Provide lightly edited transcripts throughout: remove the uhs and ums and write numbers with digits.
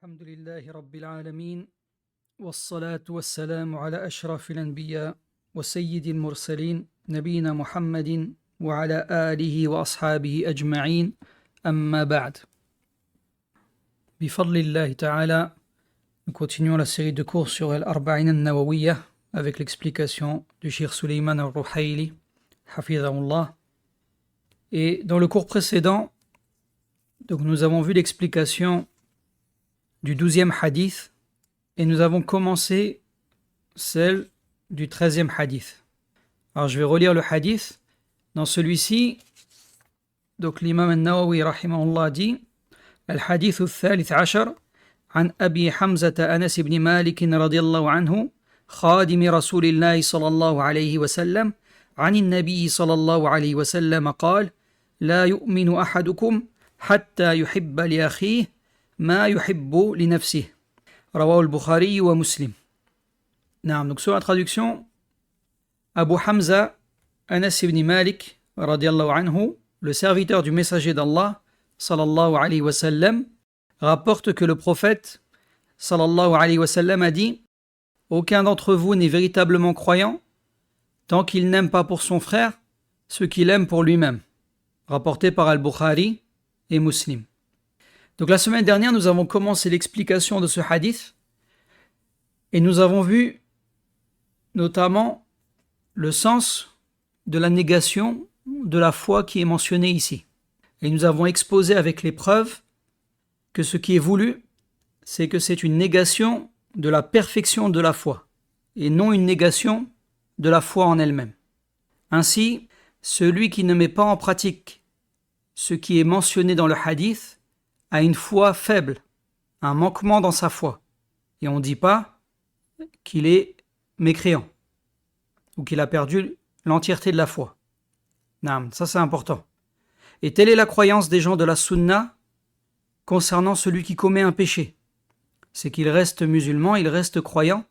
الحمد لله رب العالمين والصلاة والسلام على أشرف الأنبياء وسيد المرسلين نبينا محمد وعلى آله وأصحابه أجمعين أما بعد. بفضل الله تعالى, nous continuons la série de cours sur Al-Arba'in al-Nawawiyya avec l'explication du Cheikh Suleiman al-Ruhayli, hafidhahullah. Et dans le cours précédent, donc nous avons vu l'explication du 12e hadith et nous avons commencé celle du 13e hadith. Alors je vais relire le hadith. Dans celui-ci, donc l'imam al-Nawawi rahimahullah dit الحديث الثالث عشر عن أبي حمزة أنس بن مالك رضي الله عنه خادم رسول الله صلى الله عليه وسلم عن النبي صلى الله عليه وسلم قال لا يؤمن أحدكم حتى يحب لأخيه ما يحب لنفسه رواه البخاري ومسلم. نعم, donc sur la traduction, Abu Hamza Anas ibn Malik radiallahu anhu, le serviteur du messager d'Allah sallallahu alayhi wa sallam, rapporte que le prophète sallallahu alayhi wa sallam a dit: aucun d'entre vous n'est véritablement croyant tant qu'il n'aime pas pour son frère ce qu'il aime pour lui-même. Rapporté par Al-Bukhari et Muslim. Donc la semaine dernière, nous avons commencé l'explication de ce hadith et nous avons vu notamment le sens de la négation de la foi qui est mentionnée ici. Et nous avons exposé avec les preuves que ce qui est voulu, c'est que c'est une négation de la perfection de la foi et non une négation de la foi en elle-même. Ainsi, celui qui ne met pas en pratique ce qui est mentionné dans le hadith a une foi faible, un manquement dans sa foi. Et on ne dit pas qu'il est mécréant ou qu'il a perdu l'entièreté de la foi. Naam, ça c'est important. Et telle est la croyance des gens de la sunna concernant celui qui commet un péché. C'est qu'il reste musulman, il reste croyant,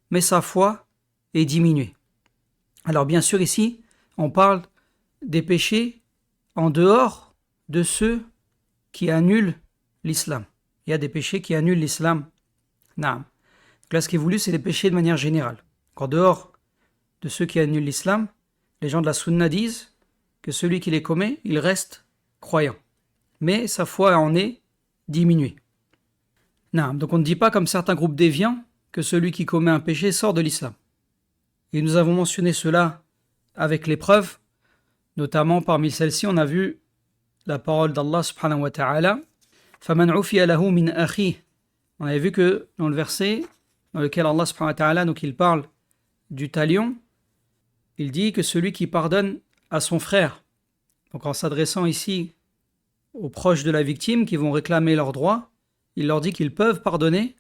mais sa foi est diminuée. Alors bien sûr ici, on parle des péchés en dehors de ceux qui annulent l'islam. Il y a des péchés qui annulent l'islam. Naam. Donc là, ce qui est voulu, c'est les péchés de manière générale. En dehors de ceux qui annulent l'islam, les gens de la sunna disent que celui qui les commet, il reste croyant. Mais sa foi en est diminuée. Naam. Donc on ne dit pas comme certains groupes déviants que celui qui commet un péché sort de l'islam. Et nous avons mentionné cela avec les preuves, notamment parmi celles-ci, on a vu la parole d'Allah subhanahu wa ta'ala. فَمَنْ عُفِيَ لَهُ مِنْ أَخِيهِ. On avait vu que dans le verset dans lequel Allah subhanahu wa ta'ala, donc il parle du talion, il dit que celui qui pardonne à son frère, donc en s'adressant ici aux proches de la victime qui vont réclamer leurs droits, il leur dit qu'ils peuvent pardonner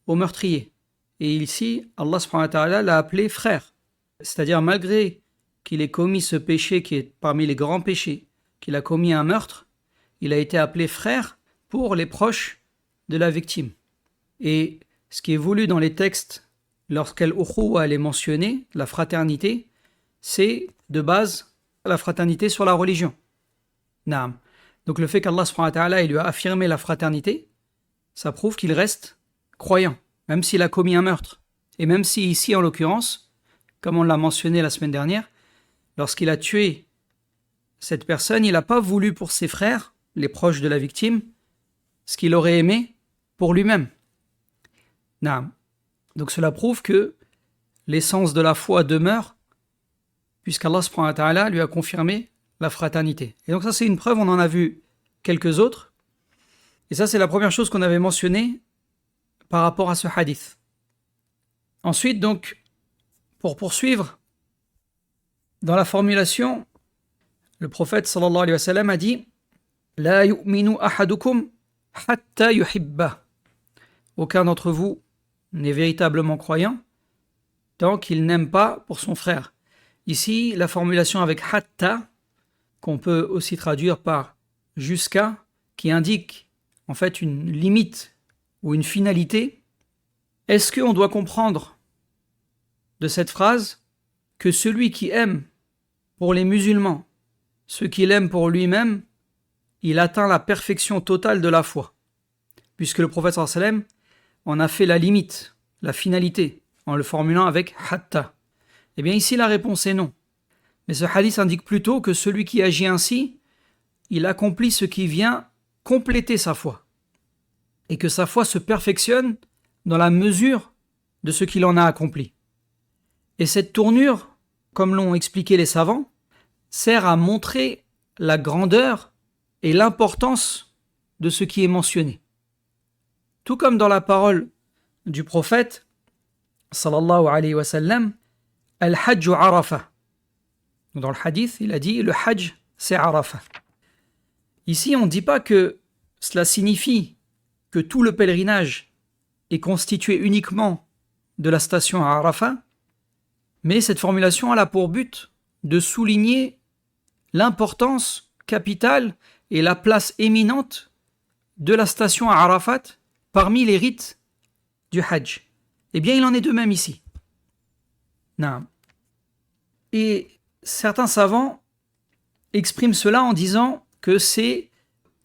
aux meurtriers. Et ici, Allah subhanahu wa ta'ala l'a appelé frère. C'est-à-dire malgré qu'il ait commis ce péché qui est parmi les grands péchés, qu'il a commis un meurtre, il a été appelé frère pour les proches de la victime. Et ce qui est voulu dans les textes, lorsqu'al-ukhuwa est mentionné, la fraternité, c'est de base la fraternité sur la religion. Naam. Donc le fait qu'Allah subhanahu wa ta'ala il lui a affirmé la fraternité, ça prouve qu'il reste croyant, même s'il a commis un meurtre. Et même si ici, en l'occurrence, comme on l'a mentionné la semaine dernière, lorsqu'il a tué cette personne, il n'a pas voulu pour ses frères, les proches de la victime, ce qu'il aurait aimé pour lui-même. Naam. Donc cela prouve que l'essence de la foi demeure, puisqu'Allah subhanahu wa ta'ala lui a confirmé la fraternité. Et donc ça c'est une preuve, on en a vu quelques autres. Et ça c'est la première chose qu'on avait mentionnée par rapport à ce hadith. Ensuite donc, pour poursuivre, dans la formulation, le prophète sallallahu alayhi wa sallam a dit La yu'minu ahadukum hatta yuhibba. Aucun d'entre vous n'est véritablement croyant tant qu'il n'aime pas pour son frère. Ici, la formulation avec hatta, qu'on peut aussi traduire par jusqu'à, qui indique en fait une limite ou une finalité. Est-ce qu'on doit comprendre de cette phrase que celui qui aime pour les musulmans ce qu'il aime pour lui-même, il atteint la perfection totale de la foi? puisque le prophète sallallahu alayhi wa sallam en a fait la limite, la finalité, en le formulant avec hatta. Eh bien ici la réponse est non. Mais ce hadith indique plutôt que celui qui agit ainsi, il accomplit ce qui vient compléter sa foi. Et que sa foi se perfectionne dans la mesure de ce qu'il en a accompli. Et cette tournure, comme l'ont expliqué les savants, sert à montrer la grandeur et l'importance de ce qui est mentionné. Tout comme dans la parole du prophète, sallallahu alayhi wa sallam, Al-Hajj Arafa. Dans le hadith, il a dit le Hajj, c'est Arafa. Ici, on ne dit pas que cela signifie que tout le pèlerinage est constitué uniquement de la station à Arafat, mais cette formulation a pour but de souligner l'importance capitale et la place éminente de la station à Arafat parmi les rites du Hajj. Eh bien, il en est de même ici. Non. Et certains savants expriment cela en disant que c'est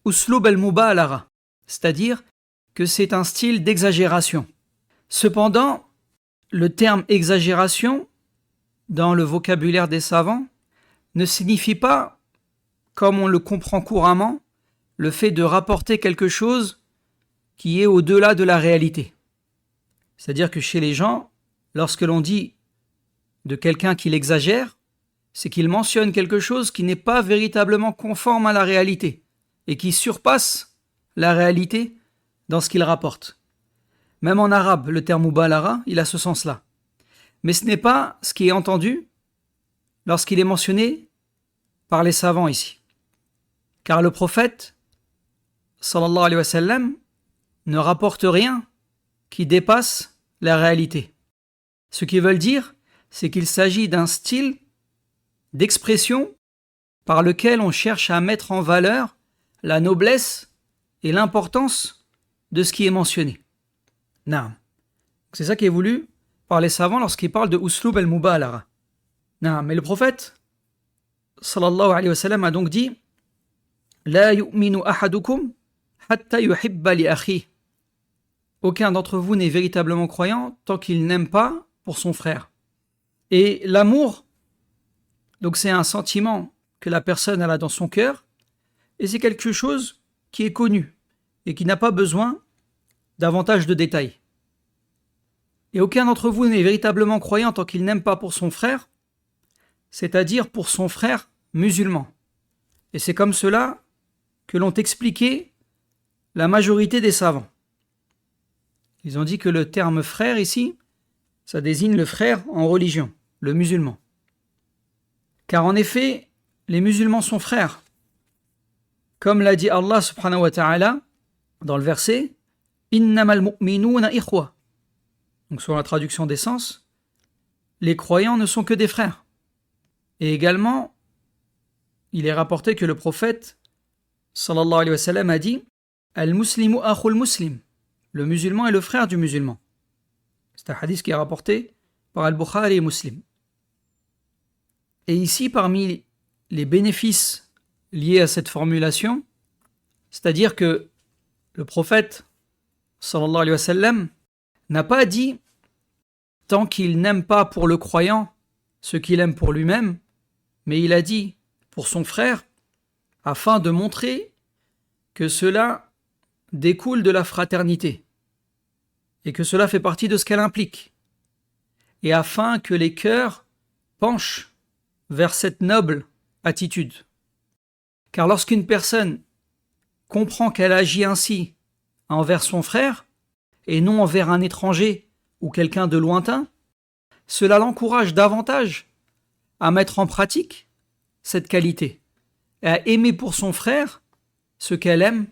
uslub al-mubalara, c'est-à-dire que c'est un style d'exagération. Cependant, le terme exagération, dans le vocabulaire des savants, ne signifie pas, comme on le comprend couramment, le fait de rapporter quelque chose qui est au-delà de la réalité. C'est-à-dire que chez les gens, lorsque l'on dit de quelqu'un qu'il exagère, c'est qu'il mentionne quelque chose qui n'est pas véritablement conforme à la réalité et qui surpasse la réalité dans ce qu'il rapporte. Même en arabe, le terme mubalara, il a ce sens-là. Mais ce n'est pas ce qui est entendu lorsqu'il est mentionné par les savants ici. Car le prophète, sallallahu alayhi wa sallam, ne rapporte rien qui dépasse la réalité. Ce qu'ils veulent dire, c'est qu'il s'agit d'un style d'expression par lequel on cherche à mettre en valeur la noblesse et l'importance de ce qui est mentionné. Naam. C'est ça qui est voulu par les savants lorsqu'ils parlent de uslub al-mubalara. Naam. Mais le prophète, sallallahu alayhi wa sallam, a donc dit La yu'minu ahadukum hatta yuhibba li akhi. Aucun d'entre vous n'est véritablement croyant tant qu'il n'aime pas pour son frère. Et l'amour, donc c'est un sentiment que la personne a dans son cœur, et c'est quelque chose qui est connu et qui n'a pas besoin davantage de détails. Et aucun d'entre vous n'est véritablement croyant tant qu'il n'aime pas pour son frère, c'est-à-dire pour son frère musulman. Et c'est comme cela que l'ont expliqué la majorité des savants. Ils ont dit que le terme frère ici, ça désigne le frère en religion, le musulman. Car en effet, les musulmans sont frères. Comme l'a dit Allah subhanahu wa ta'ala dans le verset Innamal mu'minuna ikhwa. Donc sur la traduction des sens, les croyants ne sont que des frères. Et également, il est rapporté que le prophète sallallahu alayhi wa sallam a dit Al-muslimu akhul muslim. Le musulman est le frère du musulman. C'est un hadith qui est rapporté par Al-Bukhari et Muslim. Et ici, parmi les bénéfices liés à cette formulation, c'est-à-dire que le prophète sallallahu alayhi wa sallam n'a pas dit tant qu'il n'aime pas pour le croyant ce qu'il aime pour lui-même, mais il a dit pour son frère afin de montrer que cela découle de la fraternité et que cela fait partie de ce qu'elle implique, et afin que les cœurs penchent vers cette noble attitude. Car lorsqu'une personne comprend qu'elle agit ainsi envers son frère et non envers un étranger ou quelqu'un de lointain, cela l'encourage davantage à mettre en pratique cette qualité et à aimer pour son frère ce qu'elle aime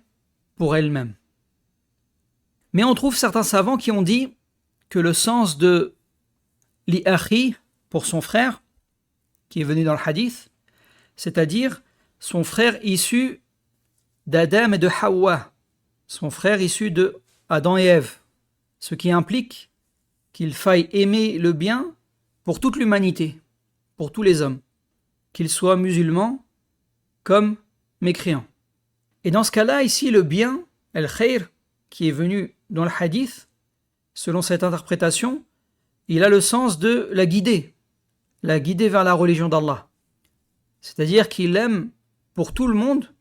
pour elle-même. Mais on trouve certains savants qui ont dit que le sens de li akhi pour son frère, qui est venu dans le hadith, c'est-à-dire son frère issu d'Adam et de Hawa, son frère issu de Adam et Ève, ce qui implique qu'il faille aimer le bien pour toute l'humanité, pour tous les hommes, qu'ils soient musulmans comme mécréants. Et dans ce cas-là, ici, le bien, el-khair, qui est venu dans le hadith, selon cette interprétation, il a le sens de la guider vers la religion d'Allah. C'est-à-dire qu'il aime pour tout le monde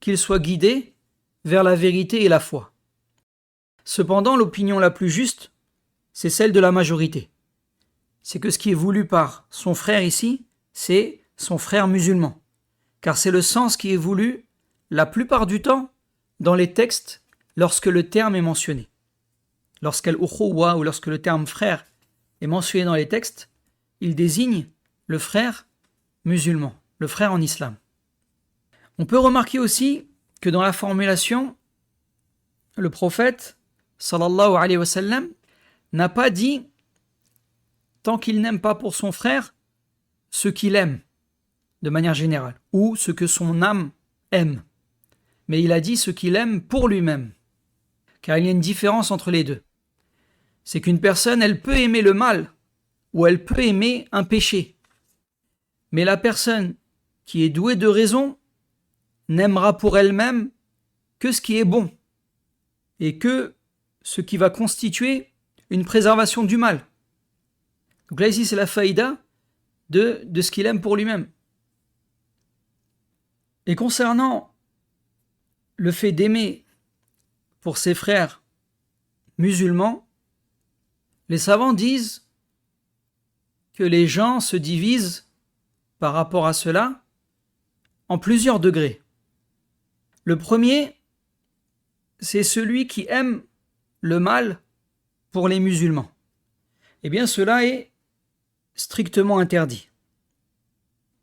qu'il soit guidé vers la vérité et la foi. Cependant, l'opinion la plus juste, c'est celle de la majorité. C'est que ce qui est voulu par son frère ici, c'est son frère musulman. Car c'est le sens qui est voulu la plupart du temps dans les textes lorsque le terme est mentionné. Lorsqu'al-ukhuwa ou lorsque le terme frère est mentionné dans les textes, il désigne le frère musulman, le frère en islam. On peut remarquer aussi que dans la formulation, le prophète sallallahu alayhi wa sallam n'a pas dit tant qu'il n'aime pas pour son frère ce qu'il aime de manière générale ou ce que son âme aime, mais il a dit ce qu'il aime pour lui-même, car il y a une différence entre les deux. C'est qu'une personne, elle peut aimer le mal ou elle peut aimer un péché, mais la personne qui est douée de raison n'aimera pour elle-même que ce qui est bon et que ce qui va constituer une préservation du mal. Donc là ici c'est la faïda de ce qu'il aime pour lui-même. Et concernant le fait d'aimer pour ses frères musulmans, les savants disent que les gens se divisent par rapport à cela en plusieurs degrés. Le premier, c'est celui qui aime le mal pour les musulmans. Eh bien, cela est strictement interdit.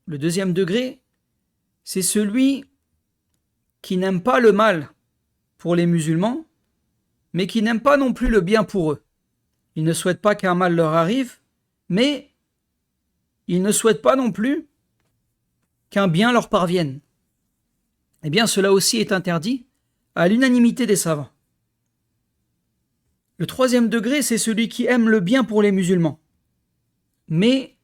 Le deuxième degré, c'est celui qui n'aime pas le mal pour les musulmans, mais qui n'aime pas non plus le bien pour eux. Il ne souhaite pas qu'un mal leur arrive, mais il ne souhaite pas non plus qu'un bien leur parvienne. Eh bien, cela aussi est interdit à l'unanimité des savants. Le troisième degré, c'est celui qui aime le bien pour les musulmans, mais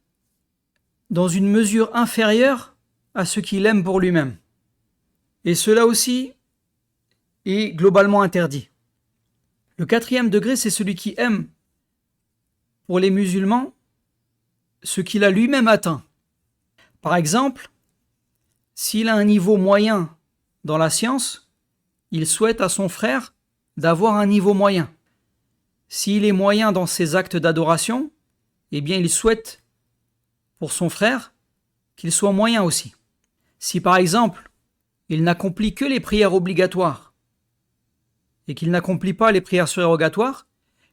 dans une mesure inférieure à ce qu'il aime pour lui-même. Et cela aussi est globalement interdit. Le quatrième degré, c'est celui qui aime pour les musulmans ce qu'il a lui-même atteint. Par exemple, s'il a un niveau moyen dans la science, il souhaite à son frère d'avoir un niveau moyen. S'il est moyen dans ses actes d'adoration, eh bien il souhaite pour son frère qu'il soit moyen aussi. Si par exemple, il n'accomplit que les prières obligatoires et qu'il n'accomplit pas les prières surérogatoires,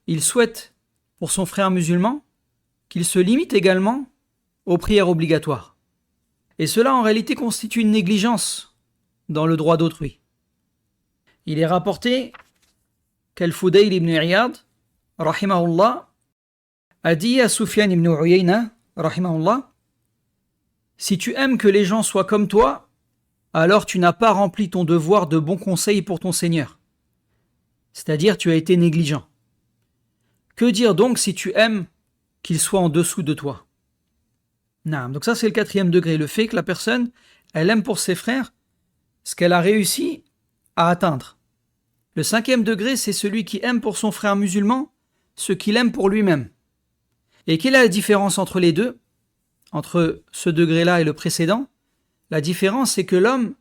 il souhaite pour son frère musulman qu'il se limite également aux prières obligatoires. Et cela en réalité constitue une négligence dans le droit d'autrui. Il est rapporté qu'Al-Fudayl ibn Iyad, rahimahullah, a dit à Sufyan ibn Uyayna, rahimahullah, si tu aimes que les gens soient comme toi, alors tu n'as pas rempli ton devoir de bon conseil pour ton Seigneur. C'est-à-dire tu as été négligent. Que dire donc si tu aimes qu'il soit en dessous de toi? Donc ça c'est le quatrième degré, le fait que la personne, elle aime pour ses frères ce qu'elle a réussi à atteindre. Le cinquième degré, c'est celui qui aime pour son frère musulman ce qu'il aime pour lui-même. Et quelle est la différence entre les deux, entre ce degré-là et le précédent? La différence, c'est que l'homme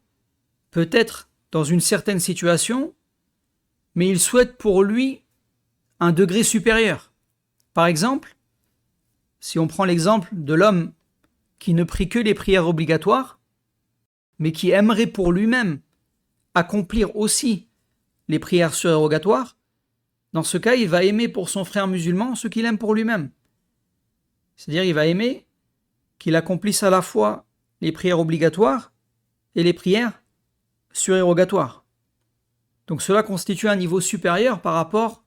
peut être dans une certaine situation, mais il souhaite pour lui un degré supérieur. Par exemple, si on prend l'exemple de l'homme qui ne prie que les prières obligatoires, mais qui aimerait pour lui-même accomplir aussi les prières surérogatoires, dans ce cas, il va aimer pour son frère musulman ce qu'il aime pour lui-même. C'est-à-dire, il va aimer qu'il accomplisse à la fois les prières obligatoires et les prières surérogatoires. Donc cela constitue un niveau supérieur par rapport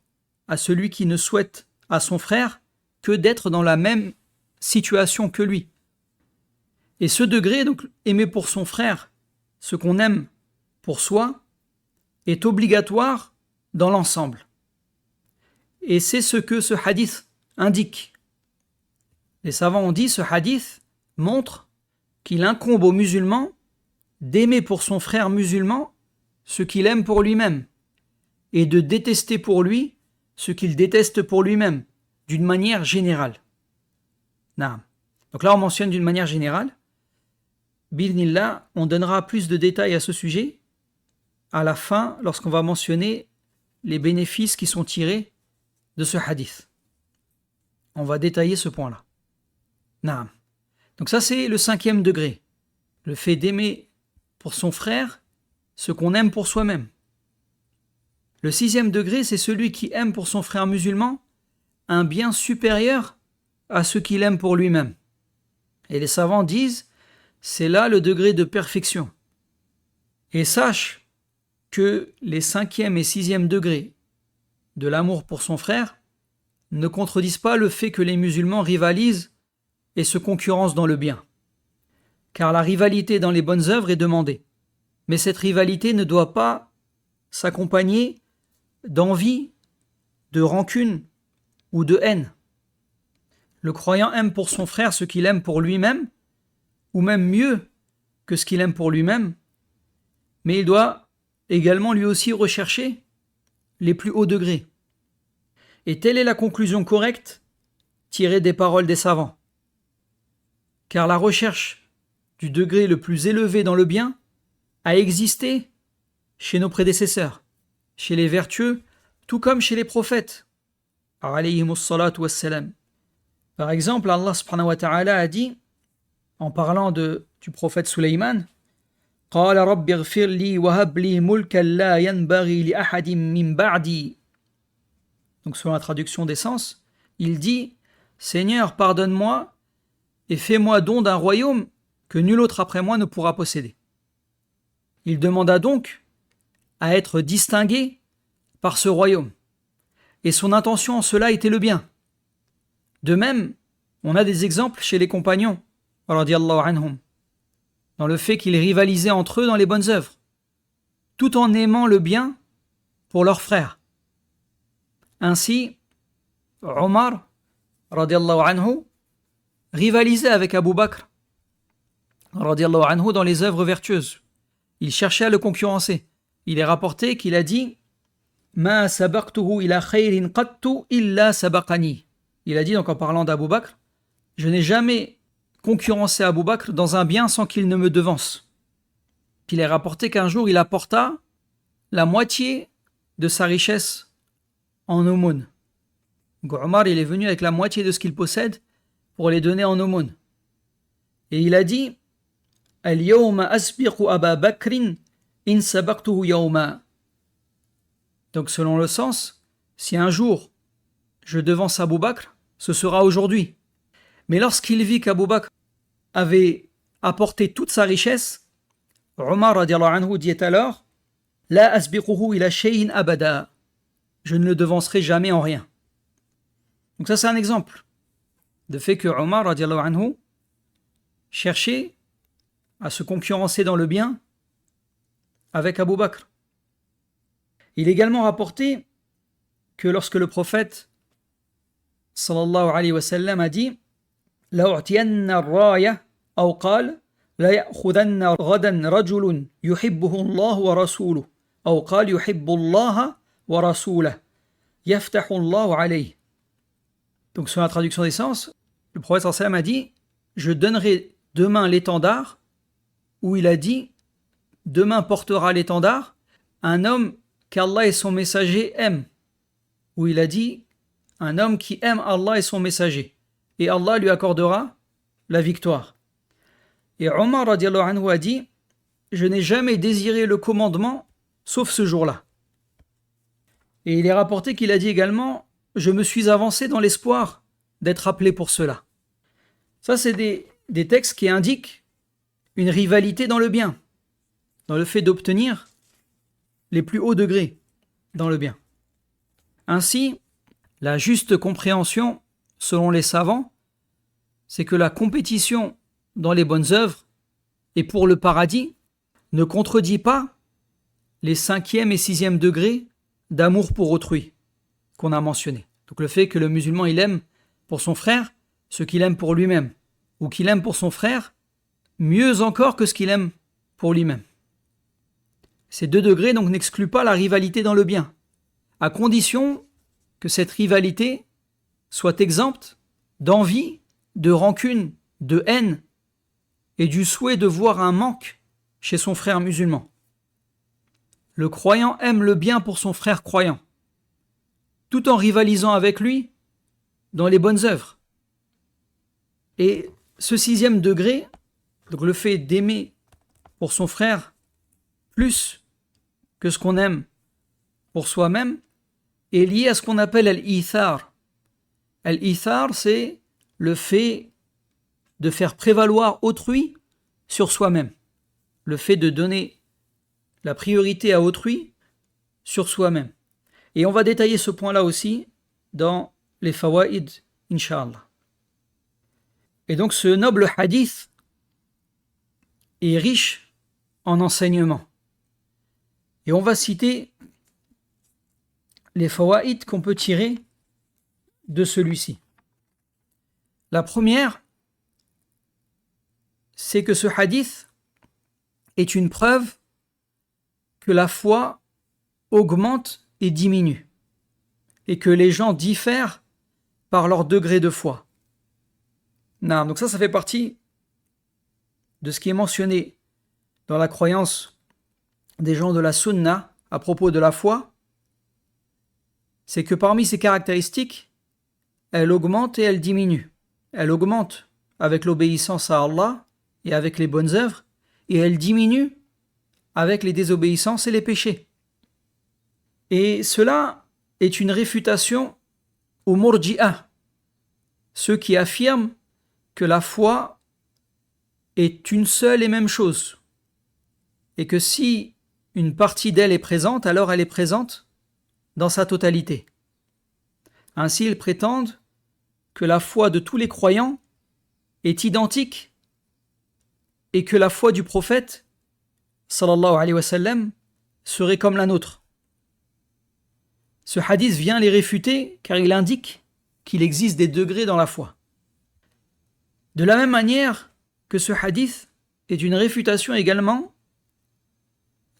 à celui qui ne souhaite à son frère que d'être dans la même situation que lui. Et ce degré, donc aimer pour son frère ce qu'on aime pour soi, est obligatoire dans l'ensemble. Et c'est ce que ce hadith indique. Les savants ont dit ce hadith montre qu'il incombe aux musulmans d'aimer pour son frère musulman ce qu'il aime pour lui-même, et de détester pour lui ce qu'il déteste pour lui-même, d'une manière générale. Naam. Donc là, on mentionne d'une manière générale. Bidnillah, on donnera plus de détails à ce sujet à la fin, lorsqu'on va mentionner les bénéfices qui sont tirés de ce hadith. On va détailler ce point-là. Naam. Donc ça, c'est le 5e degré. Le fait d'aimer pour son frère ce qu'on aime pour soi-même. Le 6e degré, c'est celui qui aime pour son frère musulman un bien supérieur à ce qu'il aime pour lui-même. Et les savants disent, c'est là le degré de perfection. Et sache que les 5e et 6e degrés de l'amour pour son frère ne contredisent pas le fait que les musulmans rivalisent et se concurrencent dans le bien. Car la rivalité dans les bonnes œuvres est demandée. Mais cette rivalité ne doit pas s'accompagner d'envie, de rancune ou de haine. Le croyant aime pour son frère ce qu'il aime pour lui-même, ou même mieux que ce qu'il aime pour lui-même, mais il doit également lui aussi rechercher les plus hauts degrés. Et telle est la conclusion correcte tirée des paroles des savants. Car la recherche du degré le plus élevé dans le bien a existé chez nos prédécesseurs, chez les vertueux, tout comme chez les prophètes. Alayhimus salatu wassalam. Par exemple, Allah subhanahu wa ta'ala a dit, en parlant du prophète Sulaiman, قال رب اغفر لي وهب لي ملكا لا ينبغي لأحد من بعدي. Donc selon la traduction des sens, il dit, Seigneur, pardonne-moi et fais-moi don d'un royaume que nul autre après moi ne pourra posséder. Il demanda donc à être distingué par ce royaume. Et son intention en cela était le bien. De même, on a des exemples chez les compagnons, radiyallahu anhum, dans le fait qu'ils rivalisaient entre eux dans les bonnes œuvres, tout en aimant le bien pour leurs frères. Ainsi, Omar, radiyallahu anhu, rivalisait avec Abu Bakr, radiyallahu anhu, dans les œuvres vertueuses. Il cherchait à le concurrencer. Il est rapporté qu'il a dit Ma sabaqtuhu ila khayrin qattu illa sabaqani. Il a dit, donc en parlant d'Abu Bakr, je n'ai jamais concurrencé Abu Bakr dans un bien sans qu'il ne me devance. Il est rapporté qu'un jour il apporta la moitié de sa richesse en aumône. Omar, il est venu avec la moitié de ce qu'il possède pour les donner en aumône. Et il a dit Al-yawma asbiqu Aba Bakrin in sabaqtuhu yawma. Donc selon le sens, si un jour je devance Abu Bakr, ce sera aujourd'hui. Mais lorsqu'il vit qu'Abu Bakr avait apporté toute sa richesse, Omar radiallahu anhu dit alors La asbiquhu ila shay'in abada. Je ne le devancerai jamais en rien. Donc ça c'est un exemple de fait que Omar radiallahu anhu cherchait à se concurrencer dans le bien avec Abu Bakr. Il est également rapporté que lorsque le prophète sallallahu alayhi wa sallam a dit لأعطين الراية أو قال لا يأخذن غدا رجل يحبه الله ورسوله أو قال يحب الله ورسوله يفتح الله عليه. Donc sur la traduction des sens, le prophète sallallahu alayhi wa sallam a dit je donnerai demain l'étendard, où il a dit demain portera l'étendard un homme qu'Allah et son messager aiment, où il a dit un homme qui aime Allah et son messager, et Allah lui accordera la victoire. Et Omar radiallahu anhu a dit je n'ai jamais désiré le commandement sauf ce jour-là. Et il est rapporté qu'il a dit également je me suis avancé dans l'espoir d'être appelé pour cela. Ça c'est des textes qui indiquent une rivalité dans le bien, dans le fait d'obtenir les plus hauts degrés dans le bien. Ainsi, la juste compréhension, selon les savants, c'est que la compétition dans les bonnes œuvres et pour le paradis ne contredit pas les 5e et 6e degrés d'amour pour autrui qu'on a mentionné. Donc le fait que le musulman il aime pour son frère ce qu'il aime pour lui-même, ou qu'il aime pour son frère mieux encore que ce qu'il aime pour lui-même. Ces 2 degrés donc n'excluent pas la rivalité dans le bien, à condition que cette rivalité soit exempte d'envie, de rancune, de haine et du souhait de voir un manque chez son frère musulman. Le croyant aime le bien pour son frère croyant, tout en rivalisant avec lui dans les bonnes œuvres. Et ce 6e degré, donc le fait d'aimer pour son frère plus que ce qu'on aime pour soi-même, est lié à ce qu'on appelle al-ithar. Al-ithar, c'est le fait de faire prévaloir autrui sur soi-même. Le fait de donner la priorité à autrui sur soi-même. Et on va détailler ce point-là aussi dans les fawaïd, Inch'Allah. Et donc ce noble hadith est riche en enseignements. Et on va citer les fawaïd qu'on peut tirer de celui-ci. La première, c'est que ce hadith est une preuve que la foi augmente et diminue, et que les gens diffèrent par leur degré de foi. Non, donc ça fait partie de ce qui est mentionné dans la croyance des gens de la sunna à propos de la foi, c'est que parmi ces caractéristiques, elle augmente et elle diminue. Elle augmente avec l'obéissance à Allah et avec les bonnes œuvres, et elle diminue avec les désobéissances et les péchés. Et cela est une réfutation aux murji'ah, ceux qui affirment que la foi est une seule et même chose, et que si une partie d'elle est présente, alors elle est présente dans sa totalité. Ainsi, ils prétendent que la foi de tous les croyants est identique et que la foi du prophète sallallahu alayhi wa sallam serait comme la nôtre. Ce hadith vient les réfuter car il indique qu'il existe des degrés dans la foi. De la même manière que ce hadith est une réfutation également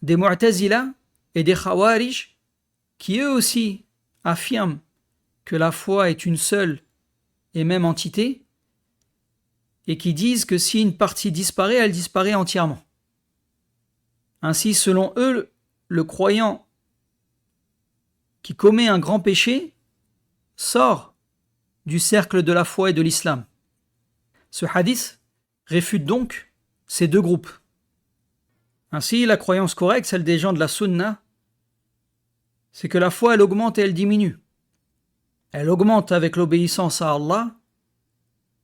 des Mu'tazila et des Khawarij qui eux aussi affirment que la foi est une seule et même entité et qui disent que si une partie disparaît, elle disparaît entièrement. Ainsi, selon eux, le croyant qui commet un grand péché sort du cercle de la foi et de l'islam. Ce hadith réfute donc ces deux groupes. Ainsi, la croyance correcte, celle des gens de la sunna, c'est que la foi, elle augmente et elle diminue. Elle augmente avec l'obéissance à Allah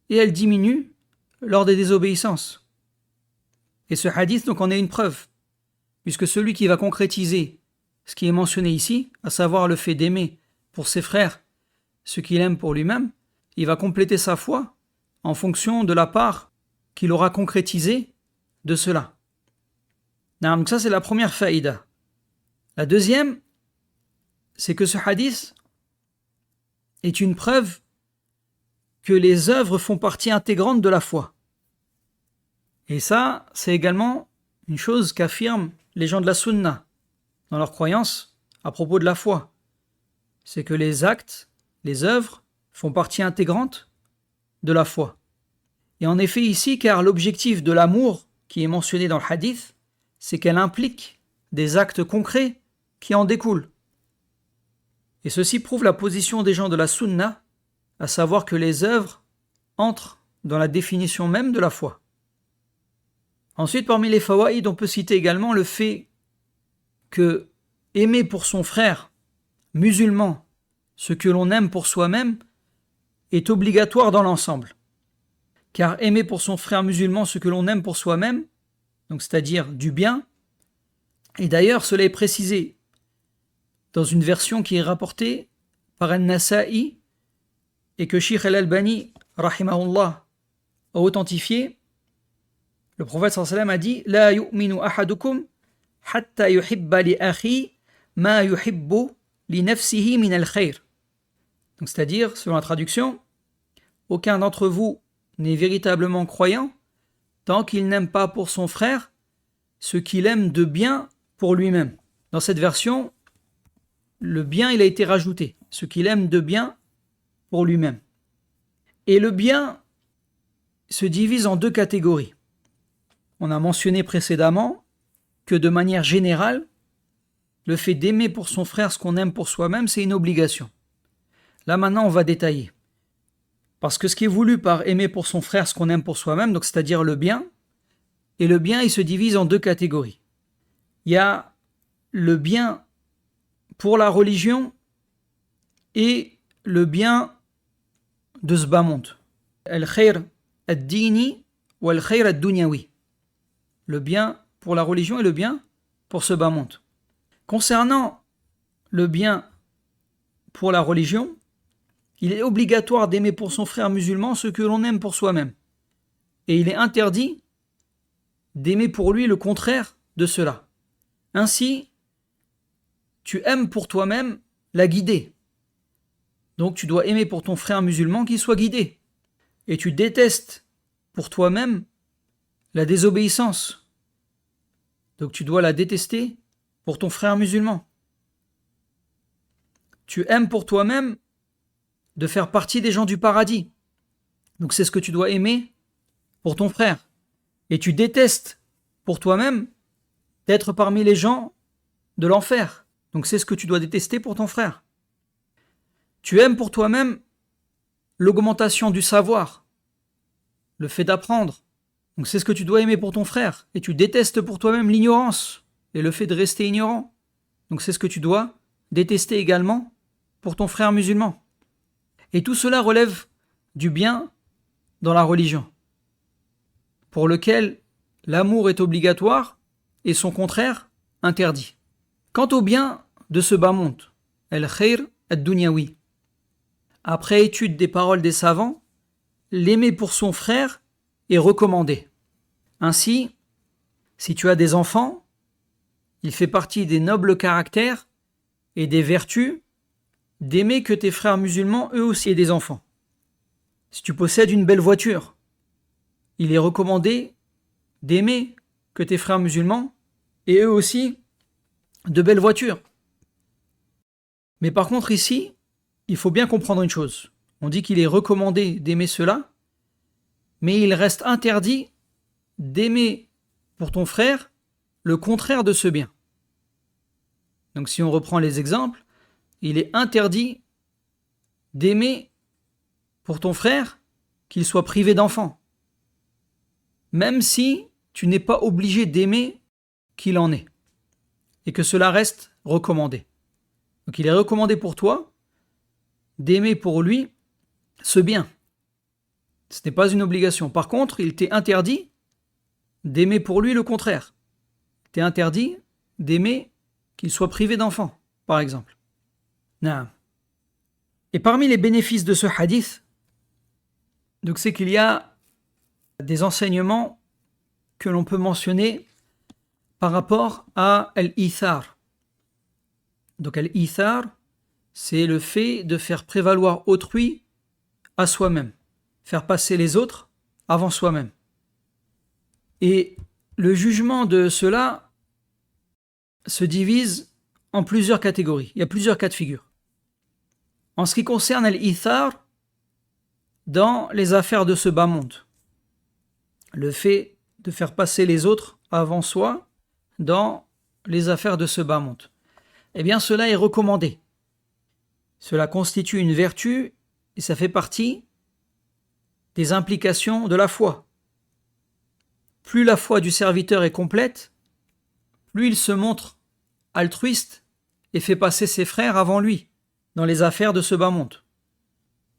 et elle diminue lors des désobéissances. Et ce hadith, donc, en est une preuve, puisque celui qui va concrétiser ce qui est mentionné ici, à savoir le fait d'aimer pour ses frères ce qu'il aime pour lui-même, il va compléter sa foi en fonction de la part qu'il aura concrétisée de cela. Donc ça, c'est la première faïda. La deuxième, c'est que ce hadith est une preuve que les œuvres font partie intégrante de la foi. Et ça, c'est également une chose qu'affirment les gens de la sunna dans leur croyance à propos de la foi. C'est que les actes, les œuvres, font partie intégrante de la foi. Et en effet ici, car l'objectif de l'amour qui est mentionné dans le hadith, c'est qu'elle implique des actes concrets qui en découlent. Et ceci prouve la position des gens de la sunna, à savoir que les œuvres entrent dans la définition même de la foi. Ensuite, parmi les fawaïd, on peut citer également le fait que aimer pour son frère musulman ce que l'on aime pour soi-même est obligatoire dans l'ensemble. Car aimer pour son frère musulman ce que l'on aime pour soi-même, donc c'est-à-dire du bien, et d'ailleurs cela est précisé dans une version qui est rapportée par An-Nasa'i et que Sheikh Al-Albani, rahimahullah, a authentifié. Le prophète sallallahu alayhi wa sallam a dit La yu'minu ahadukum hatta yuhibba li akhi ma yuhibbu li nafsihi min al-khayr. Donc c'est-à-dire, selon la traduction, aucun d'entre vous n'est véritablement croyant tant qu'il n'aime pas pour son frère ce qu'il aime de bien pour lui-même. Dans cette version, le bien il a été rajouté, ce qu'il aime de bien pour lui-même. Et le bien se divise en deux catégories. On a mentionné précédemment que de manière générale, le fait d'aimer pour son frère ce qu'on aime pour soi-même, c'est une obligation. Là maintenant, on va détailler. Parce que ce qui est voulu par aimer pour son frère ce qu'on aime pour soi-même, donc c'est-à-dire le bien, et le bien, il se divise en deux catégories. Il y a le bien pour la religion et le bien de ce bas monde. Al-khayr ad-dini ou al-khayr ad-dunyawi. Le bien pour la religion et le bien pour ce bas monde. Concernant le bien pour la religion, il est obligatoire d'aimer pour son frère musulman ce que l'on aime pour soi-même. Et il est interdit d'aimer pour lui le contraire de cela. Ainsi, tu aimes pour toi-même la guidée. Donc tu dois aimer pour ton frère musulman qu'il soit guidé. Et tu détestes pour toi-même la désobéissance. Donc tu dois la détester pour ton frère musulman. Tu aimes pour toi-même de faire partie des gens du paradis. Donc c'est ce que tu dois aimer pour ton frère. Et tu détestes pour toi-même d'être parmi les gens de l'enfer. Donc c'est ce que tu dois détester pour ton frère. Tu aimes pour toi-même l'augmentation du savoir, le fait d'apprendre. Donc c'est ce que tu dois aimer pour ton frère. Et tu détestes pour toi-même l'ignorance et le fait de rester ignorant. Donc c'est ce que tu dois détester également pour ton frère musulman. Et tout cela relève du bien dans la religion, pour lequel l'amour est obligatoire et son contraire interdit. Quant au bien de ce bas monde, al-khayr ad-dunyawi, après étude des paroles des savants, l'aimer pour son frère est recommandé. Ainsi, si tu as des enfants, il fait partie des nobles caractères et des vertus d'aimer que tes frères musulmans eux aussi aient des enfants. Si tu possèdes une belle voiture, il est recommandé d'aimer que tes frères musulmans aient eux aussi de belles voitures. Mais par contre ici, il faut bien comprendre une chose. On dit qu'il est recommandé d'aimer cela, mais il reste interdit d'aimer pour ton frère le contraire de ce bien. Donc si on reprend les exemples, il est interdit d'aimer pour ton frère qu'il soit privé d'enfants, même si tu n'es pas obligé d'aimer qu'il en ait, et que cela reste recommandé. Donc il est recommandé pour toi d'aimer pour lui ce bien. Ce n'est pas une obligation. Par contre, il t'est interdit d'aimer pour lui le contraire. Il t'est interdit d'aimer qu'il soit privé d'enfants, par exemple. Non. Et parmi les bénéfices de ce hadith, donc c'est qu'il y a des enseignements que l'on peut mentionner par rapport à al-ithar. Donc al-ithar, c'est le fait de faire prévaloir autrui à soi-même, faire passer les autres avant soi-même. Et le jugement de cela se divise en plusieurs catégories. Il y a plusieurs cas de figure. En ce qui concerne al-ithar, dans les affaires de ce bas monde, le fait de faire passer les autres avant soi dans les affaires de ce bas monde, eh bien cela est recommandé. Cela constitue une vertu et ça fait partie des implications de la foi. Plus la foi du serviteur est complète, plus il se montre altruiste et fait passer ses frères avant lui dans les affaires de ce bas monde.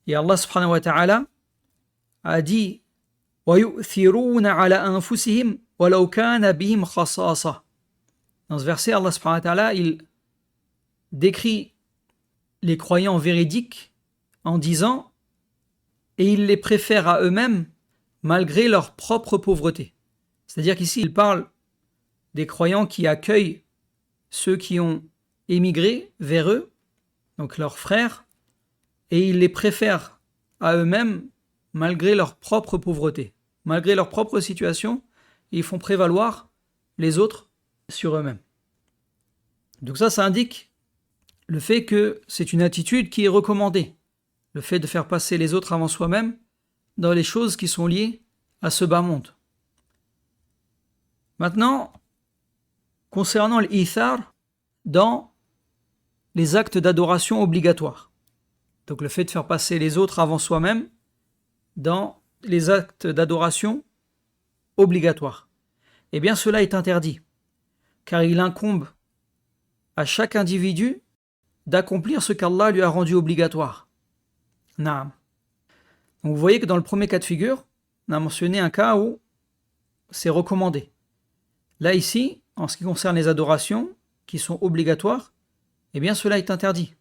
Et Allah subhanahu wa ta'ala a dit وَيُؤْثِرُونَ عَلَى أَنفُسِهِمْ وَلَوْ كَانَ بِهِمْ خَصَاصَةٌ. Dans ce verset, Allah subhanahu wa ta'ala, il décrit les croyants véridiques en disant et ils les préfèrent à eux-mêmes malgré leur propre pauvreté. C'est-à-dire qu'ici, il parle des croyants qui accueillent ceux qui ont émigré vers eux, donc leurs frères, et ils les préfèrent à eux-mêmes malgré leur propre pauvreté, malgré leur propre situation, ils font prévaloir les autres sur eux-mêmes. Donc ça indique le fait que c'est une attitude qui est recommandée, le fait de faire passer les autres avant soi-même dans les choses qui sont liées à ce bas monde. Maintenant, concernant l'ithar dans les actes d'adoration obligatoires. Donc le fait de faire passer les autres avant soi-même dans les actes d'adoration obligatoires. Eh bien cela est interdit, car il incombe à chaque individu d'accomplir ce qu'Allah lui a rendu obligatoire. Naam. Donc vous voyez que dans le premier cas de figure, on a mentionné un cas où c'est recommandé. Là ici, en ce qui concerne les adorations qui sont obligatoires, eh bien cela est interdit.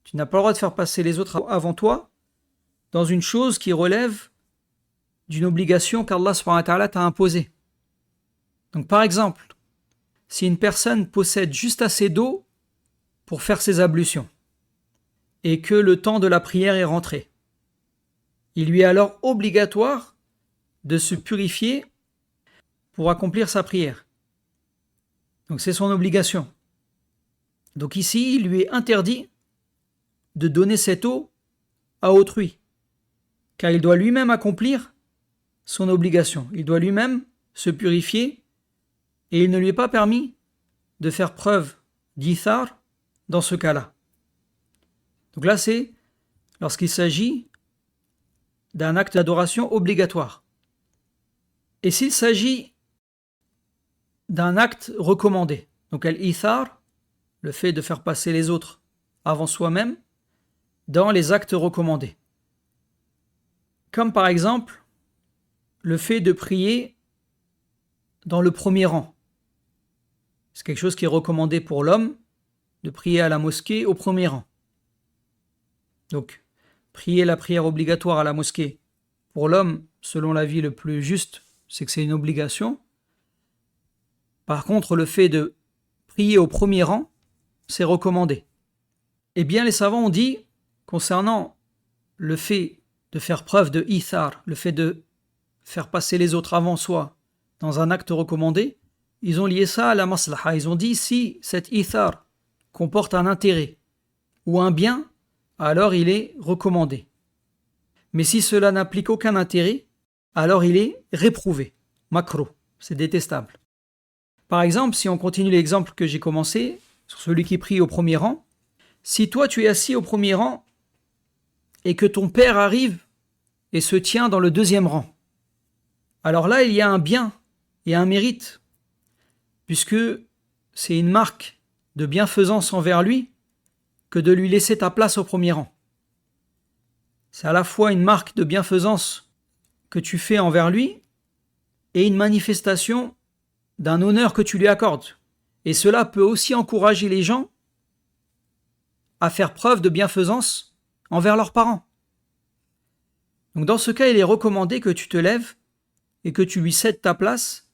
Tu n'as pas le droit de faire passer les autres avant toi dans une chose qui relève d'une obligation qu'Allah subhanahu wa ta'ala t'a imposée. Donc par exemple, si une personne possède juste assez d'eau pour faire ses ablutions et que le temps de la prière est rentré, il lui est alors obligatoire de se purifier pour accomplir sa prière. Donc c'est son obligation. Donc ici, il lui est interdit de donner cette eau à autrui, car il doit lui-même accomplir son obligation. Il doit lui-même se purifier et il ne lui est pas permis de faire preuve d'ithar dans ce cas-là. Donc là, c'est lorsqu'il s'agit d'un acte d'adoration obligatoire. Et s'il s'agit d'un acte recommandé, donc l'ithar, le fait de faire passer les autres avant soi-même, dans les actes recommandés. Comme par exemple, le fait de prier dans le premier rang. C'est quelque chose qui est recommandé pour l'homme, de prier à la mosquée au premier rang. Donc, prier la prière obligatoire à la mosquée, pour l'homme, selon l'avis le plus juste, c'est que c'est une obligation. Par contre, le fait de prier au premier rang, c'est recommandé. Eh bien, les savants ont dit, concernant le fait de faire preuve de ithar, le fait de faire passer les autres avant soi dans un acte recommandé, ils ont lié ça à la maslaha. Ils ont dit, si cet ithar comporte un intérêt ou un bien, alors il est recommandé. Mais si cela n'implique aucun intérêt, alors il est réprouvé, makro, c'est détestable. Par exemple, si on continue l'exemple que j'ai commencé, sur celui qui prie au premier rang, si toi tu es assis au premier rang et que ton père arrive et se tient dans le deuxième rang, alors là il y a un bien et un mérite, puisque c'est une marque de bienfaisance envers lui que de lui laisser ta place au premier rang. C'est à la fois une marque de bienfaisance que tu fais envers lui et une manifestation d'un honneur que tu lui accordes. Et cela peut aussi encourager les gens à faire preuve de bienfaisance envers leurs parents. Donc dans ce cas, il est recommandé que tu te lèves et que tu lui cèdes ta place,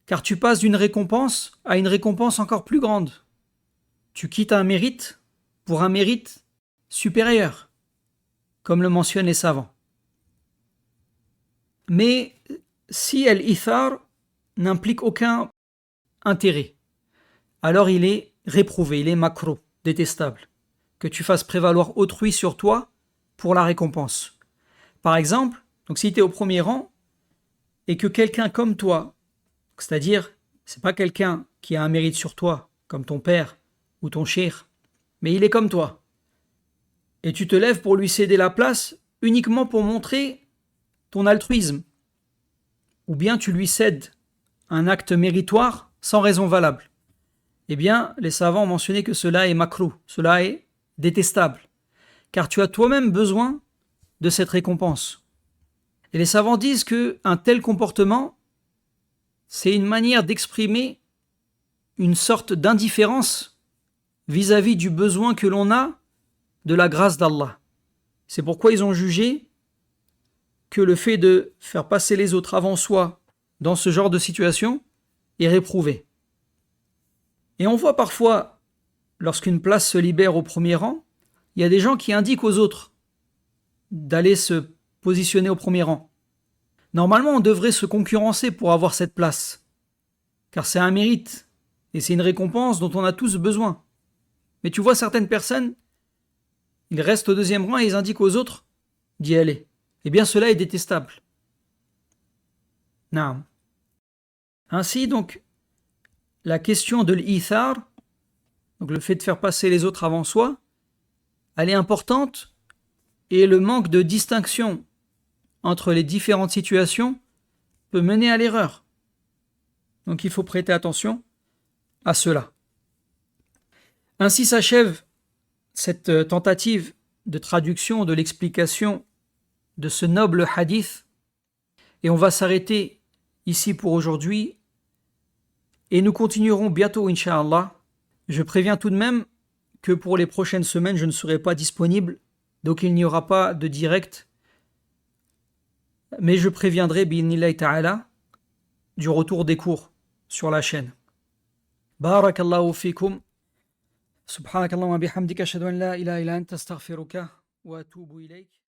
car tu passes d'une récompense à une récompense encore plus grande. Tu quittes un mérite pour un mérite supérieur, comme le mentionnent les savants. Mais si l'ithar n'implique aucun intérêt, alors il est réprouvé, il est makro, détestable, que tu fasses prévaloir autrui sur toi pour la récompense. Par exemple, donc si tu es au premier rang et que quelqu'un comme toi, c'est-à-dire c'est pas quelqu'un qui a un mérite sur toi, comme ton père ou ton cheikh, mais il est comme toi, et tu te lèves pour lui céder la place uniquement pour montrer ton altruisme, ou bien tu lui cèdes un acte méritoire sans raison valable, eh bien, les savants ont mentionné que cela est makruh, cela est détestable, car tu as toi-même besoin de cette récompense. Et les savants disent qu'un tel comportement, c'est une manière d'exprimer une sorte d'indifférence vis-à-vis du besoin que l'on a de la grâce d'Allah. C'est pourquoi ils ont jugé que le fait de faire passer les autres avant soi dans ce genre de situation est réprouvé. Et on voit parfois, lorsqu'une place se libère au premier rang, il y a des gens qui indiquent aux autres d'aller se positionner au premier rang. Normalement, on devrait se concurrencer pour avoir cette place, car c'est un mérite, et c'est une récompense dont on a tous besoin. Mais tu vois certaines personnes, ils restent au deuxième rang et ils indiquent aux autres d'y aller. Eh bien, cela est détestable. Naam. Ainsi, donc, la question de l'ithar, donc le fait de faire passer les autres avant soi, elle est importante et le manque de distinction entre les différentes situations peut mener à l'erreur. Donc il faut prêter attention à cela. Ainsi s'achève cette tentative de traduction de l'explication de ce noble hadith et on va s'arrêter ici pour aujourd'hui et nous continuerons bientôt incha'Allah. Je préviens tout de même que pour les prochaines semaines je ne serai pas disponible, donc il n'y aura pas de direct, mais je préviendrai bi'idhnillahi ta'ala du retour des cours sur la chaîne. Barakallahu fikum. Subhanakallahumma bihamdika ashhadu an la ilaha illa anta astaghfiruka wa atubu ilayk.